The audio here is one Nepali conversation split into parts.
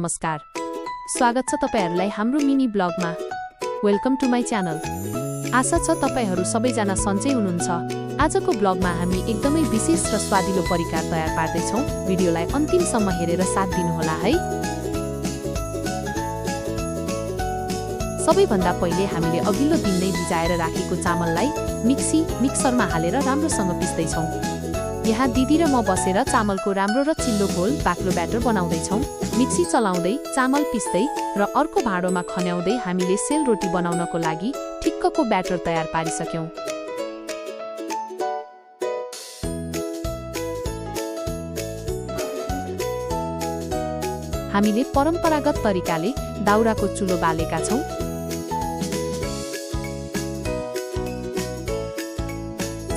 नमस्कार, स्वागत छ तपाईहरुलाई हाम्रो मिनी ब्लगमा। Welcome to my channel. आशा छ तपाईहरु सबैजना सन्चै हुनुहुन्छ। आजको ब्लगमा हामी एकदमै विशेष र स्वादिलो परिकार तयार पार्दै छौं। भिडियोलाई अन्तिमसम्म हेरेर साथ दिनुहोला है। सबैभन्दा पहिले हामीले अघिल्लो दिन नै भिजाएर राखेको चामललाई मिक्सरमा हालेर राम्रोसँग पिस्दै छौं। यहाँ दिदी र म बसेर चामलको राम्रो र चिल्लो घोल बाक्लो ब्याटर बनाउँदै छौं। मिक्सी चलाउँदै चामल पिस्दै र अर्को भाँडोमा खन्याउँदै हामीले सेलरोटी बनाउनको लागि ठिक्कको ब्याटर तयार पारिसक्यौं। हामीले परम्परागत तरिकाले दाउराको चुलो बालेका छौं।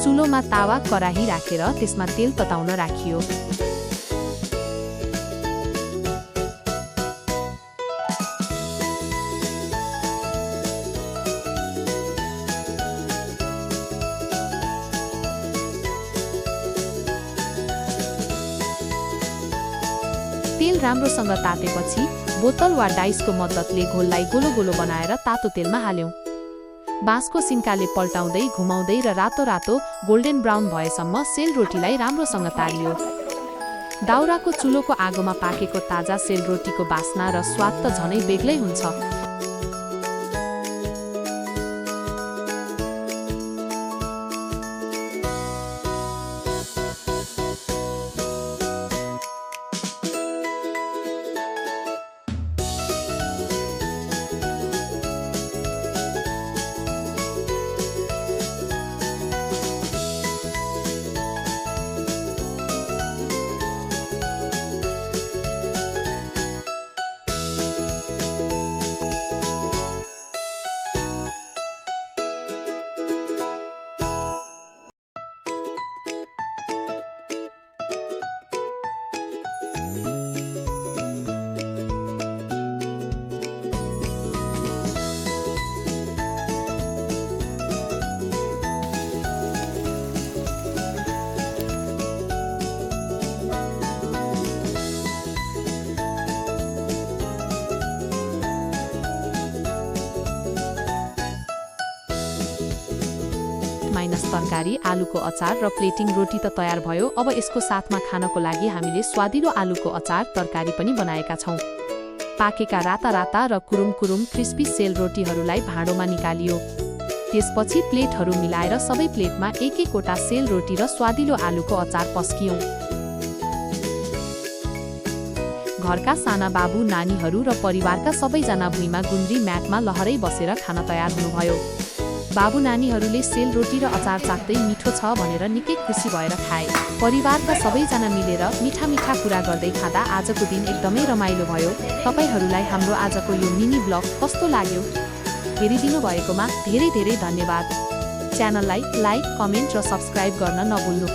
चुलोमा तावा कराही राखेर त्यसमा तेल तताउन राखियो। तेल राम्रोसँग तातेपछि बोतल वा डाइसको मद्दतले घोललाई गोलो गोलो बनाएर तातो तेलमा हाल्यौं। बाँसको सिन्काले पल्टाउँदै घुमाउँदै र रातो रातो गोल्डन ब्राउन भएसम्म सेलरोटीलाई राम्रोसँग तारियो। दाउराको चुलोको आगोमा पाकेको ताजा सेलरोटीको बास्ना र स्वाद त झनै बेग्लै हुन्छ। माइनस तरकारी, आलुको अचार र प्लेटिङ रोटी त तयार भयो। अब यसको साथमा खानको लागि हामीले स्वादिलो आलुको अचार तरकारी पनि बनाएका छौं। पाकेका राता राता र कुरुम कुरुम क्रिस्पी सेलरोटीहरूलाई भाँडोमा निकालियो। त्यसपछि प्लेटहरू मिलाएर सबै प्लेटमा एक एकवटा सेलरोटी र स्वादिलो आलुको अचार पस्कियौं। घरका साना बाबु नानीहरू र परिवारका सबैजना भुइँमा गुन्द्री म्याटमा लहरै बसेर खान तयार हुनुभयो। बाबु नानीहरूले सेलरोटी र अचार चाख्दै मिठो छ भनेर निकै खुसी भएर खाए। परिवारका सबैजना मिलेर मिठा मिठा कुरा गर्दै खाँदा आजको दिन एकदमै रमाइलो भयो। तपाईहरुलाई हाम्रो आजको यो मिनी ब्लग कस्तो लाग्यो? हेरिदिनु भएकोमा धेरै धेरै धन्यवाद। च्यानललाई लाइक, कमेन्ट र सब्स्क्राइब गर्न नभुल्नु।